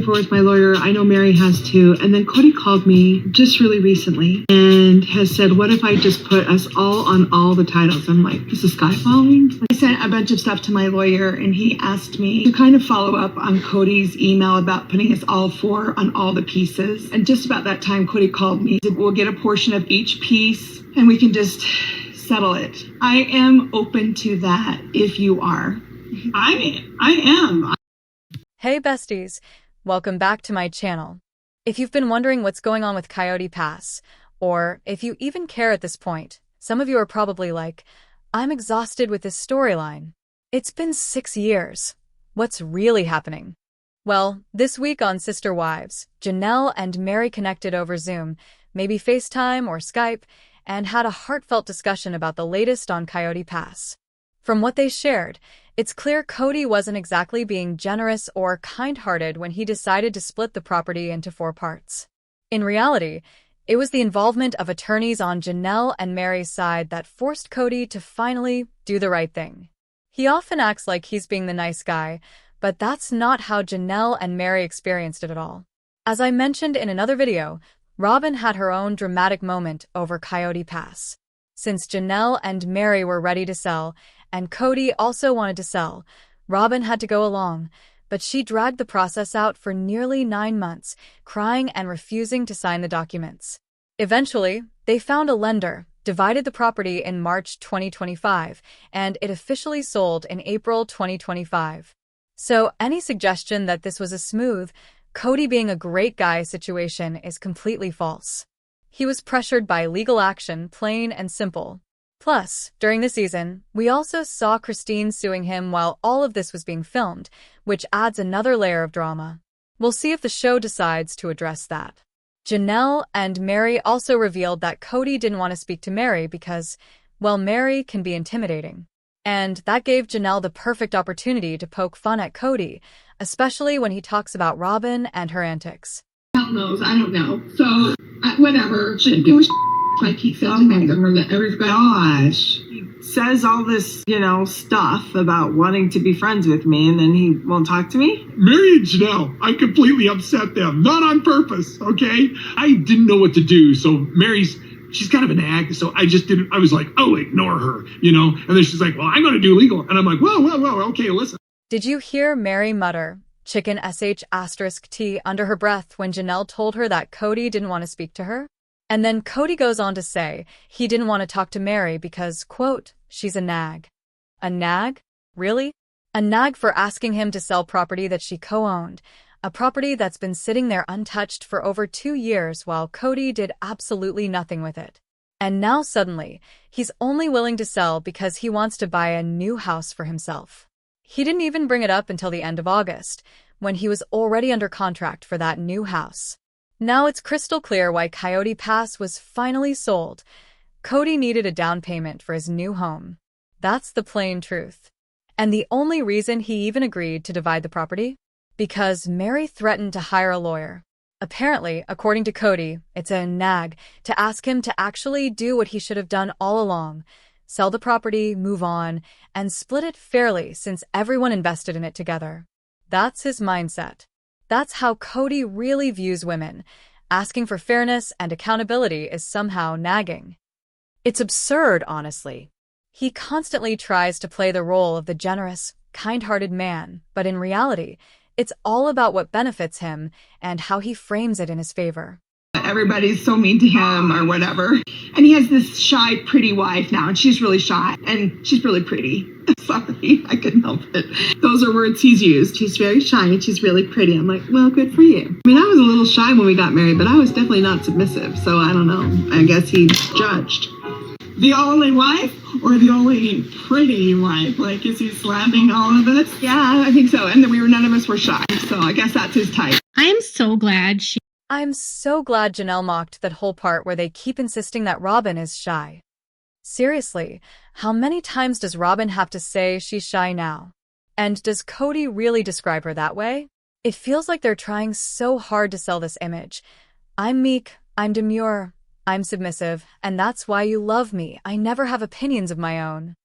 forth with my lawyer. I know Meri has too. And then Kody called me just really recently and has said, what if I just put us all on all the titles? I'm like, is the sky falling? I sent a bunch of stuff to my lawyer and he asked me to kind of follow up on Kody's email about putting us all four on all the pieces. And just about that time, Kody called me. He said, we'll get a portion of each piece and we can just settle it. I am open to that if you are. I am. Hey besties, welcome back to my channel. If you've been wondering what's going on with Coyote Pass, or if you even care at this point, some of you are probably like, I'm exhausted with this storyline. It's been 6 years. What's really happening? Well, this week on Sister Wives, Janelle and Meri connected over Zoom, maybe FaceTime or Skype, and had a heartfelt discussion about the latest on Coyote Pass. From what they shared, it's clear Kody wasn't exactly being generous or kind-hearted when he decided to split the property into 4 parts. In reality, it was the involvement of attorneys on Janelle and Meri's side that forced Kody to finally do the right thing. He often acts like he's being the nice guy, but that's not how Janelle and Meri experienced it at all. As I mentioned in another video, Robyn had her own dramatic moment over Coyote Pass. Since Janelle and Meri were ready to sell, and Kody also wanted to sell, Robyn had to go along, but she dragged the process out for nearly 9 months, crying and refusing to sign the documents. Eventually, they found a lender, divided the property in March 2025, and it officially sold in April 2025. So any suggestion that this was a smooth, Kody being a great guy situation is completely false. He was pressured by legal action, plain and simple. Plus, during the season, we also saw Christine suing him while all of this was being filmed, which adds another layer of drama. We'll see if the show decides to address that. Janelle and Meri also revealed that Kody didn't want to speak to Meri because, well, Meri can be intimidating. And that gave Janelle the perfect opportunity to poke fun at Kody, especially when he talks about Robyn and her antics. I don't know. So, whatever. Shouldn't do like he said to me. Gosh. He says all this, stuff about wanting to be friends with me, and then he won't talk to me? Meri and Janelle, I completely upset them. Not on purpose, okay? I didn't know what to do, so she's kind of a nag, so I was like, oh, ignore her, And then she's like, well, I'm going to do legal. And I'm like, whoa, okay, listen. Did you hear Meri mutter, chicken sh*t under her breath when Janelle told her that Kody didn't want to speak to her? And then Kody goes on to say he didn't want to talk to Meri because, quote, she's a nag. A nag? Really? A nag for asking him to sell property that she co-owned, a property that's been sitting there untouched for over 2 years while Kody did absolutely nothing with it. And now suddenly, he's only willing to sell because he wants to buy a new house for himself. He didn't even bring it up until the end of August, when he was already under contract for that new house. Now it's crystal clear why Coyote Pass was finally sold. Kody needed a down payment for his new home. That's the plain truth. And the only reason he even agreed to divide the property? Because Meri threatened to hire a lawyer. Apparently, according to Kody, it's a nag to ask him to actually do what he should have done all along. Sell the property, move on, and split it fairly since everyone invested in it together. That's his mindset. That's how Kody really views women. Asking for fairness and accountability is somehow nagging. It's absurd, honestly. He constantly tries to play the role of the generous, kind-hearted man, but in reality, it's all about what benefits him and how he frames it in his favor. Everybody's so mean to him or whatever. And he has this shy, pretty wife now, and she's really shy, and she's really pretty. Sorry, I couldn't help it. Those are words he's used. She's very shy, and she's really pretty. I'm like, well, good for you. I mean, I was a little shy when we got married, but I was definitely not submissive, so I don't know. I guess he judged. The only wife or the only pretty wife? Like, is he slamming all of us? Yeah, I think so. And then none of us were shy, so I guess that's his type. I'm so glad Janelle mocked that whole part where they keep insisting that Robyn is shy. Seriously, how many times does Robyn have to say she's shy now? And does Kody really describe her that way? It feels like they're trying so hard to sell this image. I'm meek, I'm demure, I'm submissive, and that's why you love me. I never have opinions of my own.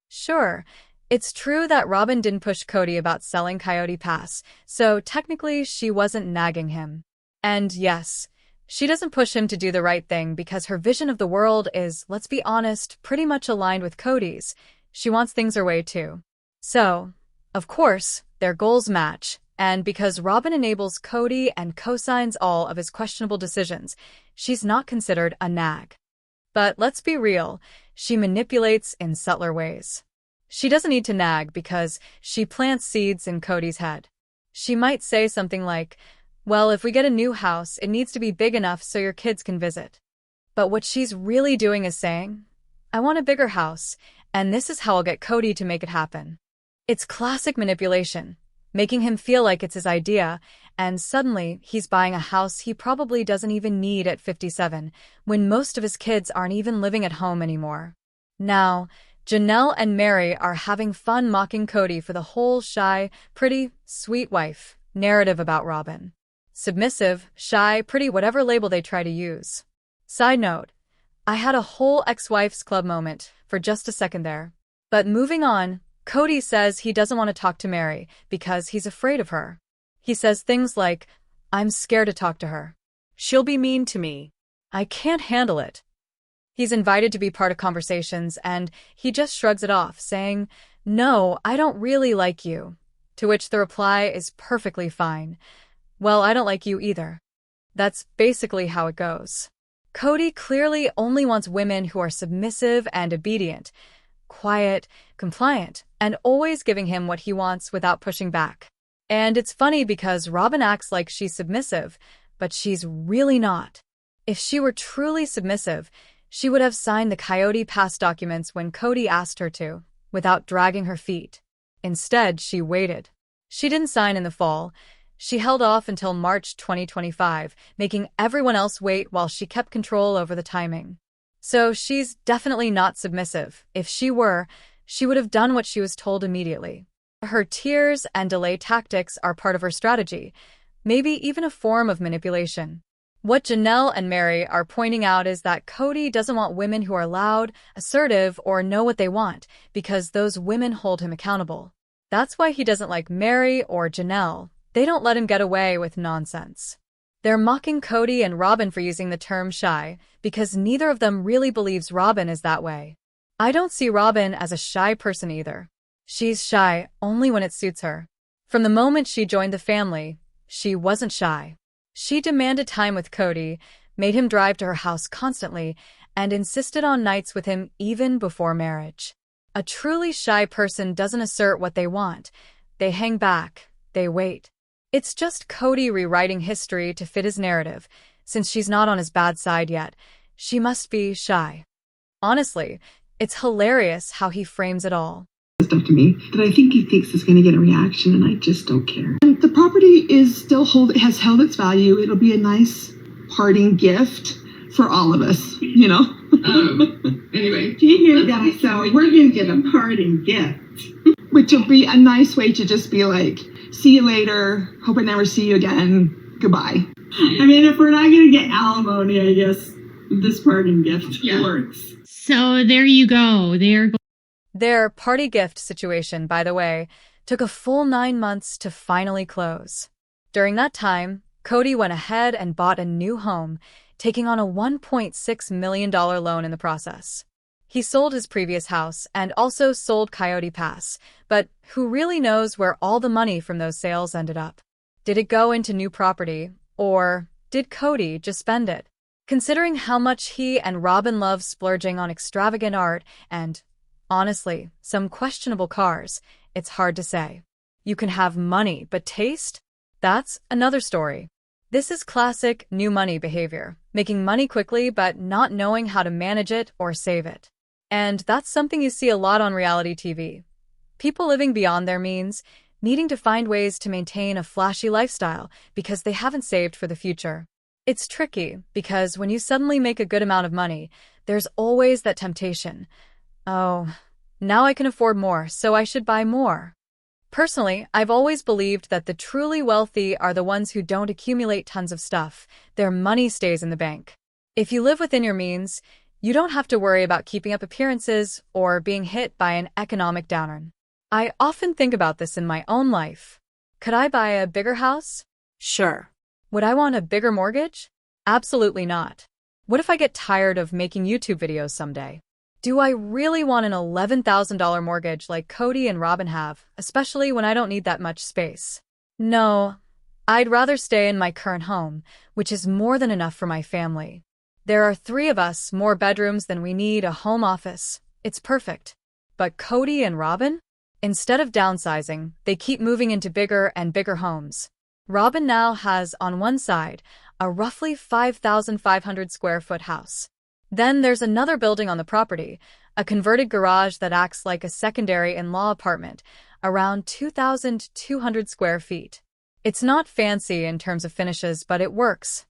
Sure, It's true that Robyn didn't push Kody about selling Coyote Pass, so technically she wasn't nagging him. And yes, she doesn't push him to do the right thing because her vision of the world is, let's be honest, pretty much aligned with Kody's. She wants things her way too. So, of course, their goals match, and because Robyn enables Kody and co-signs all of his questionable decisions, she's not considered a nag. But let's be real, she manipulates in subtler ways. She doesn't need to nag because she plants seeds in Kody's head. She might say something like, well, if we get a new house, it needs to be big enough so your kids can visit. But what she's really doing is saying, I want a bigger house, and this is how I'll get Kody to make it happen. It's classic manipulation, making him feel like it's his idea, and suddenly he's buying a house he probably doesn't even need at 57, when most of his kids aren't even living at home anymore. Now, Janelle and Meri are having fun mocking Kody for the whole shy, pretty, sweet wife narrative about Robyn. Submissive, shy, pretty, whatever label they try to use. Side note, I had a whole ex-wives club moment for just a second there. But moving on, Kody says he doesn't want to talk to Meri because he's afraid of her. He says things like, I'm scared to talk to her. She'll be mean to me. I can't handle it. He's invited to be part of conversations and he just shrugs it off, saying, no, I don't really like you. To which the reply is perfectly fine. Well, I don't like you either. That's basically how it goes. Kody clearly only wants women who are submissive and obedient, quiet, compliant, and always giving him what he wants without pushing back. And it's funny because Robyn acts like she's submissive, but she's really not. If she were truly submissive, she would have signed the Coyote Pass documents when Kody asked her to, without dragging her feet. Instead, she waited. She didn't sign in the fall. She held off until March 2025, making everyone else wait while she kept control over the timing. So she's definitely not submissive. If she were, she would have done what she was told immediately. Her tears and delay tactics are part of her strategy, maybe even a form of manipulation. What Janelle and Meri are pointing out is that Kody doesn't want women who are loud, assertive, or know what they want, because those women hold him accountable. That's why he doesn't like Meri or Janelle. They don't let him get away with nonsense. They're mocking Kody and Robyn for using the term shy, because neither of them really believes Robyn is that way. I don't see Robyn as a shy person either. She's shy only when it suits her. From the moment she joined the family, she wasn't shy. She demanded time with Kody, made him drive to her house constantly, and insisted on nights with him even before marriage. A truly shy person doesn't assert what they want. They hang back. They wait. It's just Kody rewriting history to fit his narrative. Since she's not on his bad side yet, she must be shy. Honestly, it's hilarious how he frames it all. Stuff to me that I think he thinks is going to get a reaction, and I just don't care. And the property is still has held its value. It'll be a nice parting gift for all of us, you know. Anyway, do you hear that? So we're going to get a parting gift. Which will be a nice way to just be like, see you later. Hope I never see you again. Goodbye. I mean, if we're not going to get alimony, I guess this parting gift works. So there you go. Their party gift situation, by the way, took a full 9 months to finally close. During that time, Kody went ahead and bought a new home, taking on a $1.6 million loan in the process. He sold his previous house and also sold Coyote Pass, but who really knows where all the money from those sales ended up? Did it go into new property, or did Kody just spend it? Considering how much he and Robyn love splurging on extravagant art and, honestly, some questionable cars, it's hard to say. You can have money, but taste? That's another story. This is classic new money behavior, making money quickly but not knowing how to manage it or save it. And that's something you see a lot on reality TV. People living beyond their means, needing to find ways to maintain a flashy lifestyle because they haven't saved for the future. It's tricky because when you suddenly make a good amount of money, there's always that temptation. Oh, now I can afford more, so I should buy more. Personally, I've always believed that the truly wealthy are the ones who don't accumulate tons of stuff. Their money stays in the bank. If you live within your means, you don't have to worry about keeping up appearances or being hit by an economic downturn. I often think about this in my own life. Could I buy a bigger house? Sure. Would I want a bigger mortgage? Absolutely not. What if I get tired of making YouTube videos someday? Do I really want an $11,000 mortgage like Kody and Robyn have, especially when I don't need that much space? No, I'd rather stay in my current home, which is more than enough for my family. There are 3 of us, more bedrooms than we need, a home office. It's perfect. But Kody and Robyn? Instead of downsizing, they keep moving into bigger and bigger homes. Robyn now has, on one side, a roughly 5,500 square foot house. Then there's another building on the property, a converted garage that acts like a secondary in-law apartment, around 2,200 square feet. It's not fancy in terms of finishes, but it works.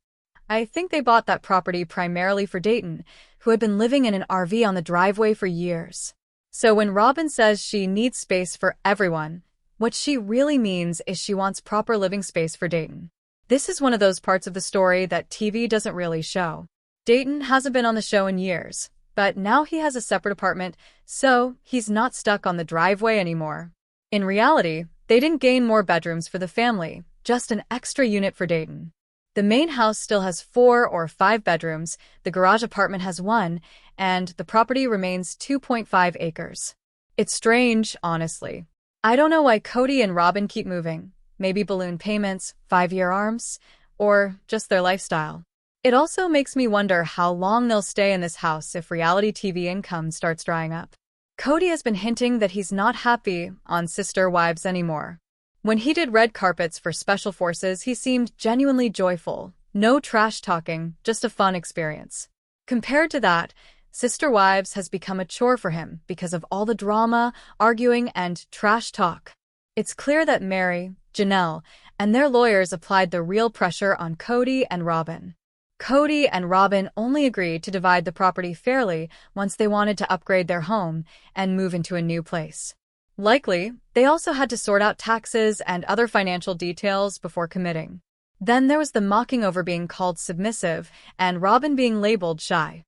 I think they bought that property primarily for Dayton, who had been living in an RV on the driveway for years. So when Robyn says she needs space for everyone, what she really means is she wants proper living space for Dayton. This is one of those parts of the story that TV doesn't really show. Dayton hasn't been on the show in years, but now he has a separate apartment, so he's not stuck on the driveway anymore. In reality, they didn't gain more bedrooms for the family, just an extra unit for Dayton. The main house still has 4 or 5 bedrooms, the garage apartment has 1, and the property remains 2.5 acres. It's strange, honestly. I don't know why Kody and Robyn keep moving. Maybe balloon payments, 5-year arms, or just their lifestyle. It also makes me wonder how long they'll stay in this house if reality TV income starts drying up. Kody has been hinting that he's not happy on Sister Wives anymore. When he did red carpets for Special Forces, he seemed genuinely joyful. No trash talking, just a fun experience. Compared to that, Sister Wives has become a chore for him because of all the drama, arguing, and trash talk. It's clear that Meri, Janelle, and their lawyers applied the real pressure on Kody and Robyn. Kody and Robyn only agreed to divide the property fairly once they wanted to upgrade their home and move into a new place. Likely, they also had to sort out taxes and other financial details before committing. Then there was the mocking over being called submissive and Robyn being labeled shy.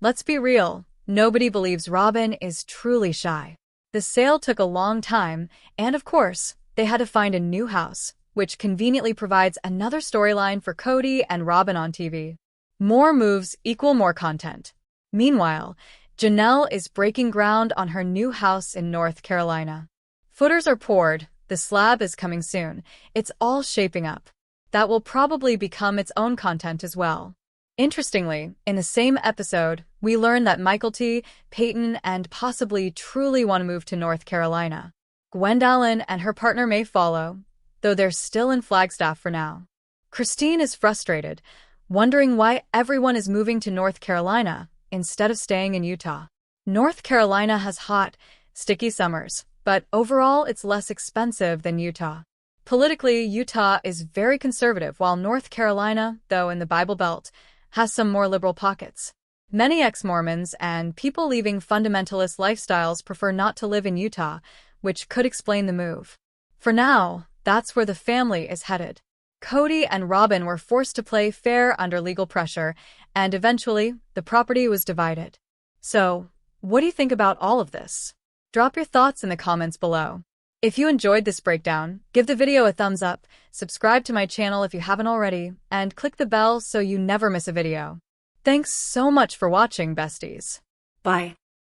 Let's be real, nobody believes Robyn is truly shy. The sale took a long time, and of course, they had to find a new house, which conveniently provides another storyline for Kody and Robyn on TV. More moves equal more content. Meanwhile, Janelle is breaking ground on her new house in North Carolina. Footers are poured, the slab is coming soon, it's all shaping up. That will probably become its own content as well. Interestingly, in the same episode, we learn that Michael T, Peyton, and possibly truly want to move to North Carolina. Gwendolyn and her partner may follow, though they're still in Flagstaff for now. Christine is frustrated, wondering why everyone is moving to North Carolina instead of staying in Utah. North Carolina has hot, sticky summers, but overall it's less expensive than Utah. Politically, Utah is very conservative, while North Carolina, though in the Bible Belt, has some more liberal pockets. Many ex-Mormons and people leaving fundamentalist lifestyles prefer not to live in Utah, which could explain the move. For now, that's where the family is headed. Kody and Robyn were forced to play fair under legal pressure, and eventually, the property was divided. So, what do you think about all of this? Drop your thoughts in the comments below. If you enjoyed this breakdown, give the video a thumbs up, subscribe to my channel if you haven't already, and click the bell so you never miss a video. Thanks so much for watching, besties. Bye.